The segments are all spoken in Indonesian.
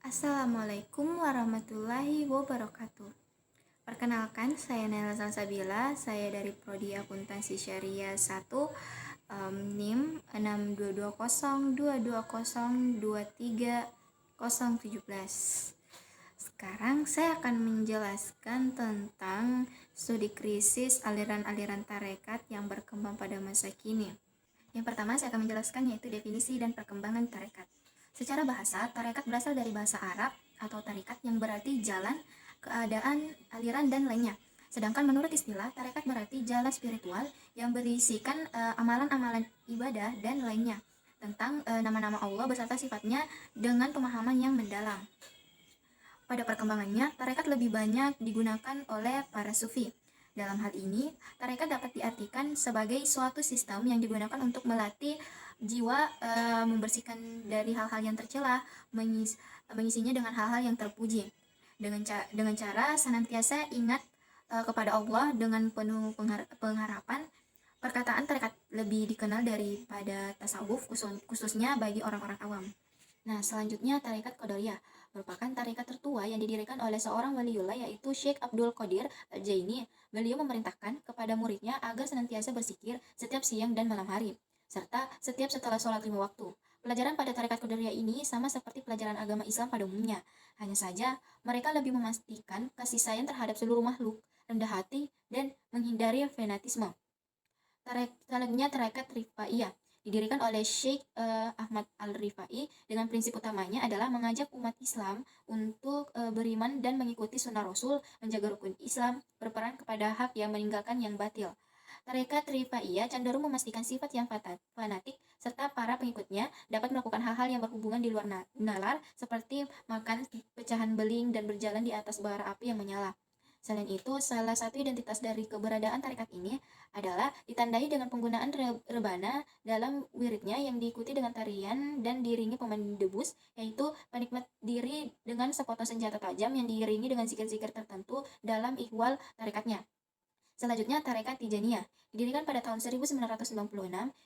Assalamualaikum warahmatullahi wabarakatuh. Perkenalkan, saya Naila Salsabila, saya dari Prodi Akuntansi Syariah 1, NIM 6220220230017. Sekarang saya akan menjelaskan tentang studi krisis aliran-aliran tarekat yang berkembang pada masa kini. Yang pertama saya akan menjelaskan yaitu definisi dan perkembangan tarekat. Secara bahasa, tarekat berasal dari bahasa Arab atau tarikat yang berarti jalan, keadaan, aliran, dan lainnya. Sedangkan menurut istilah, tarekat berarti jalan spiritual yang berisikan amalan-amalan ibadah dan lainnya tentang nama-nama Allah beserta sifatnya dengan pemahaman yang mendalam. Pada perkembangannya, tarekat lebih banyak digunakan oleh para sufi. Dalam hal ini, tarekat dapat diartikan sebagai suatu sistem yang digunakan untuk melatih jiwa, membersihkan dari hal-hal yang tercela, mengisinya dengan hal-hal yang terpuji. Dengan cara senantiasa ingat kepada Allah dengan penuh pengharapan. Perkataan tarekat lebih dikenal daripada tasawuf, khususnya bagi orang-orang awam. Nah, selanjutnya tarekat Qadariyah merupakan tarekat tertua yang didirikan oleh seorang waliullah yaitu Syekh Abdul Qadir Al-Jaini. Beliau memerintahkan kepada muridnya agar senantiasa berzikir setiap siang dan malam hari, serta setiap setelah sholat 5 waktu. Pelajaran pada tarekat Qadariyah ini sama seperti pelajaran agama Islam pada umumnya. Hanya saja, mereka lebih memastikan kasih sayang terhadap seluruh makhluk, rendah hati, dan menghindari fanatisme. Selanjutnya tarekat Rifaiyah didirikan oleh Syekh Ahmad Al-Rifai dengan prinsip utamanya adalah mengajak umat Islam untuk beriman dan mengikuti sunnah Rasul, menjaga rukun Islam, berperan kepada hak yang meninggalkan yang batil. Tarekat Rifaiyah cenderung memastikan sifat yang fanatik serta para pengikutnya dapat melakukan hal-hal yang berhubungan di luar nalar seperti makan pecahan beling dan berjalan di atas bara api yang menyala. Selain itu, salah satu identitas dari keberadaan tarekat ini adalah ditandai dengan penggunaan rebana dalam wiridnya yang diikuti dengan tarian dan diiringi pemain debus, yaitu penikmat diri dengan sepotong senjata tajam yang diiringi dengan zikir-zikir tertentu dalam ihwal tarekatnya. Selanjutnya, tarekat Tijaniyah. Didirikan pada tahun 1996,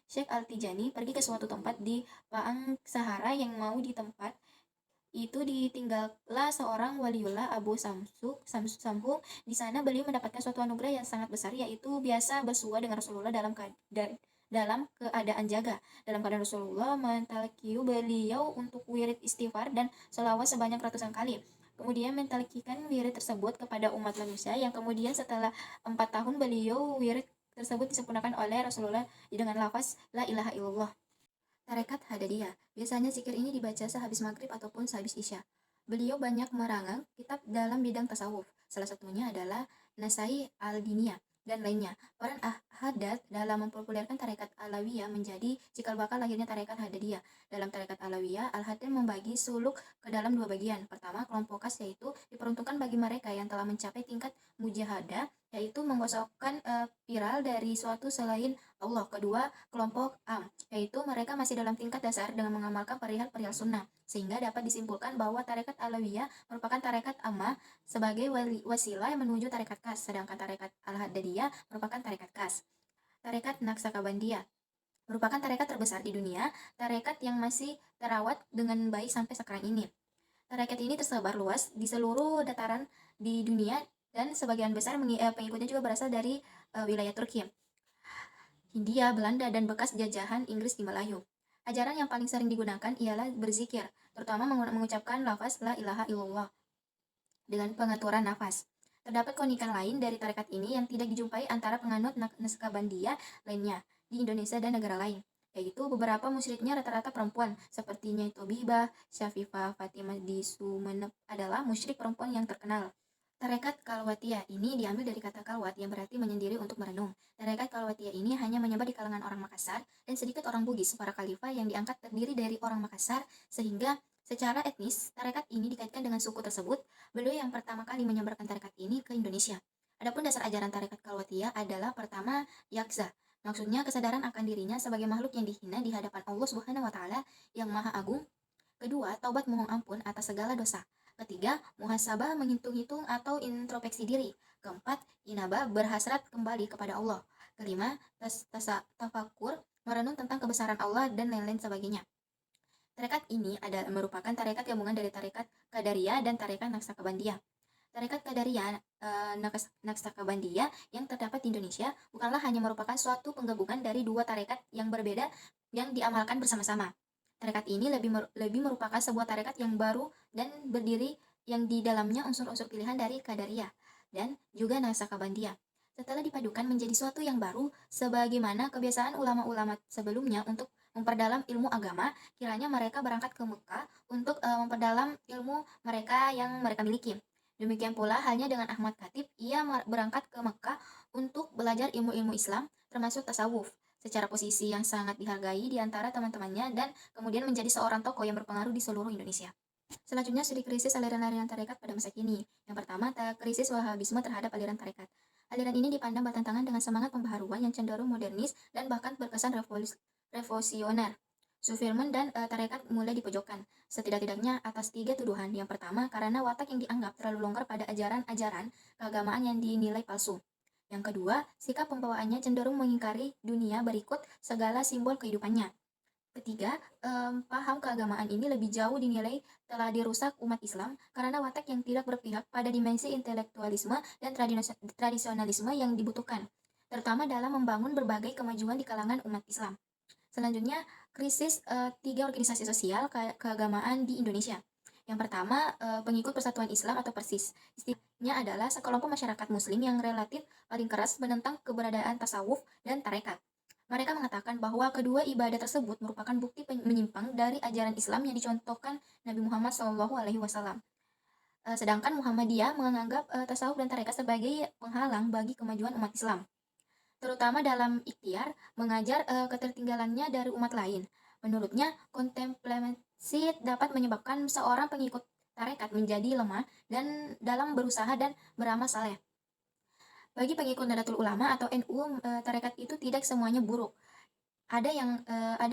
Syekh Al-Tijani pergi ke suatu tempat di Paang Sahara yang mau di tempat itu ditinggallah seorang waliullah Abu Samhung. Di sana beliau mendapatkan suatu anugerah yang sangat besar, yaitu biasa bersua dengan Rasulullah dalam keadaan jaga. Dalam keadaan Rasulullah mentalkiu beliau untuk wirid istighfar dan sholawat sebanyak ratusan kali. Kemudian mentalkikan wirid tersebut kepada umat manusia yang kemudian setelah 4 tahun beliau wirid tersebut disempurnakan oleh Rasulullah dengan lafaz La ilaha illallah. Tarekat Hadadiyah. Biasanya zikir ini dibaca sehabis maghrib ataupun sehabis isya. Beliau banyak merangang kitab dalam bidang tasawuf. Salah satunya adalah Nasai al-Diniyah dan lainnya. Peran Haddad dalam mempopulerkan tarekat Alawiyah menjadi cikal bakal lahirnya tarekat Hadadiyah. Dalam tarekat Alawiyah, Al-Haddad membagi suluk ke dalam 2 bagian. Pertama, kelompok khas yaitu diperuntukkan bagi mereka yang telah mencapai tingkat mujahadah, yaitu menggosokkan viral dari suatu selain Allah. Kedua, kelompok am, yaitu mereka masih dalam tingkat dasar dengan mengamalkan perihal-perihal sunnah, sehingga dapat disimpulkan bahwa tarekat Alawiyah merupakan tarekat ammah sebagai wasilah menuju tarekat khas, sedangkan tarekat Al-Haddadiyah merupakan tarekat khas. Tarekat Naksabandiyah merupakan tarekat terbesar di dunia, tarekat yang masih terawat dengan baik sampai sekarang ini. Tarekat ini tersebar luas di seluruh dataran di dunia dan sebagian besar pengikutnya juga berasal dari wilayah Turki, Hindia, Belanda, dan bekas jajahan Inggris di Melayu. Ajaran yang paling sering digunakan ialah berzikir, terutama mengucapkan lafaz La ilaha illallah dengan pengaturan nafas. Terdapat keunikan lain dari tarekat ini yang tidak dijumpai antara penganut Naksabandiyah lainnya di Indonesia dan negara lain, yaitu beberapa musyriknya rata-rata perempuan, seperti Nyai Tobibah, Syafifah Fatimah di Sumeneb adalah musyrik perempuan yang terkenal. Tarekat Kalwatiyah ini diambil dari kata kalwat yang berarti menyendiri untuk merenung. Tarekat Kalwatiyah ini hanya menyebar di kalangan orang Makassar dan sedikit orang Bugis. Para khalifah yang diangkat terdiri dari orang Makassar, sehingga secara etnis tarekat ini dikaitkan dengan suku tersebut. Beliau yang pertama kali menyebarkan tarekat ini ke Indonesia. Adapun dasar ajaran tarekat Kalwatiyah adalah pertama, yakza. Maksudnya kesadaran akan dirinya sebagai makhluk yang dihina di hadapan Allah Subhanahu wa taala yang Maha Agung. Kedua, taubat mohon ampun atas segala dosa. Ketiga, muhasabah menghitung-hitung atau introspeksi diri. Keempat, inabah berhasrat kembali kepada Allah. Kelima, tafakur merenung tentang kebesaran Allah dan lain-lain sebagainya. Tarekat ini merupakan tarekat gabungan dari tarekat Qadariyah dan tarekat Naqsabandiyah. Tarekat Qadariyah Naqsabandiyah yang terdapat di Indonesia bukanlah hanya merupakan suatu penggabungan dari dua tarekat yang berbeda yang diamalkan bersama-sama. Tarekat ini lebih merupakan sebuah tarekat yang baru dan berdiri yang di dalamnya unsur-unsur pilihan dari Qadariyah dan juga Naqsabandiyah. Setelah dipadukan menjadi suatu yang baru, sebagaimana kebiasaan ulama-ulama sebelumnya untuk memperdalam ilmu agama, kiranya mereka berangkat ke Mekah untuk memperdalam ilmu mereka yang mereka miliki. Demikian pula halnya dengan Ahmad Khatib, ia berangkat ke Mekah untuk belajar ilmu-ilmu Islam, termasuk tasawuf, secara posisi yang sangat dihargai di antara teman-temannya dan kemudian menjadi seorang tokoh yang berpengaruh di seluruh Indonesia. Selanjutnya, studi krisis aliran-aliran tarekat pada masa kini. Yang pertama, krisis Wahabisme terhadap aliran tarekat. Aliran ini dipandang bertentangan dengan semangat pembaharuan yang cenderung modernis dan bahkan berkesan revolusioner. Sufisme dan tarekat mulai dipojokkan, setidak-tidaknya atas 3 tuduhan. Yang pertama, karena watak yang dianggap terlalu longgar pada ajaran-ajaran keagamaan yang dinilai palsu. Yang kedua, sikap pembawaannya cenderung mengingkari dunia berikut segala simbol kehidupannya. Ketiga, paham keagamaan ini lebih jauh dinilai telah dirusak umat Islam karena watak yang tidak berpihak pada dimensi intelektualisme dan tradisionalisme yang dibutuhkan, terutama dalam membangun berbagai kemajuan di kalangan umat Islam. Selanjutnya, krisis 3 organisasi sosial keagamaan di Indonesia. Yang pertama, pengikut Persatuan Islam atau PERSIS. Istilahnya adalah sekelompok masyarakat muslim yang relatif paling keras menentang keberadaan tasawuf dan tarekat. Mereka mengatakan bahwa kedua ibadah tersebut merupakan bukti menyimpang dari ajaran Islam yang dicontohkan Nabi Muhammad SAW. Sedangkan Muhammadiyah menganggap tasawuf dan tarekat sebagai penghalang bagi kemajuan umat Islam, terutama dalam ikhtiar mengajar ketertinggalannya dari umat lain. Menurutnya, kontemplasi dapat menyebabkan seorang pengikut tarekat menjadi lemah dan dalam berusaha dan beramal saleh. Bagi pengikut Nahdlatul Ulama atau NU, tarekat itu tidak semuanya buruk. Ada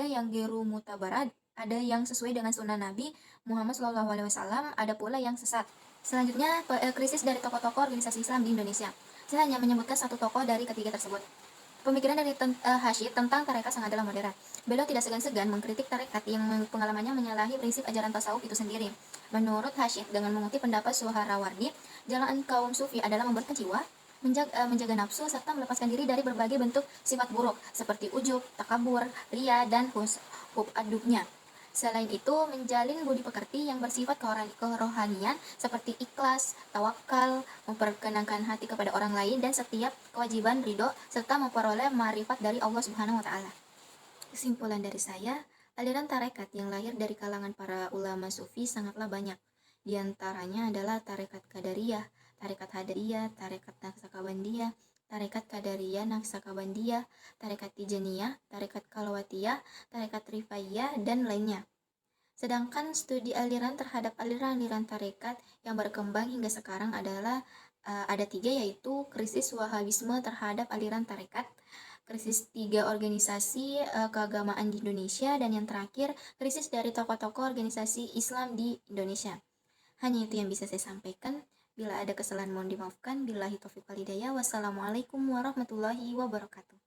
yang geru mutabarat, ada yang sesuai dengan sunnah Nabi Muhammad SAW, ada pula yang sesat. Selanjutnya, krisis dari tokoh-tokoh organisasi Islam di Indonesia. Saya hanya menyebutkan satu tokoh dari ketiga tersebut. Pemikiran dari Hashid tentang tarekat sangatlah moderat. Beliau tidak segan-segan mengkritik tarekat yang pengalamannya menyalahi prinsip ajaran tasawuf itu sendiri. Menurut Hashid, dengan mengutip pendapat Suharawardi, jalan kaum sufi adalah membersihkan jiwa, menjaga nafsu, serta melepaskan diri dari berbagai bentuk sifat buruk, seperti ujub, takabur, ria, dan hub adubnya. Selain itu, menjalin budi pekerti yang bersifat kerohanian seperti ikhlas, tawakal, memperkenankan hati kepada orang lain, dan setiap kewajiban ridho, serta memperoleh ma'rifat dari Allah Subhanahu wa Ta'ala. Kesimpulan dari saya, aliran tarekat yang lahir dari kalangan para ulama sufi sangatlah banyak. Di antaranya adalah tarekat Qadariyah, tarekat Hadariyah, tarekat Naqsabandiyah, tarekat Qadariyah Naqsabandiyah, tarekat Tijaniyah, tarekat Kalawatiyah, tarekat Rifaiyah, dan lainnya. Sedangkan studi aliran terhadap aliran-aliran tarekat yang berkembang hingga sekarang adalah ada 3, yaitu krisis Wahabisme terhadap aliran tarekat, krisis 3 organisasi keagamaan di Indonesia, dan yang terakhir krisis dari tokoh-tokoh organisasi Islam di Indonesia. Hanya itu yang bisa saya sampaikan. Bila ada kesalahan mohon dimaafkan. Billahi taufiq wal hidayah. Wassalamualaikum warahmatullahi wabarakatuh.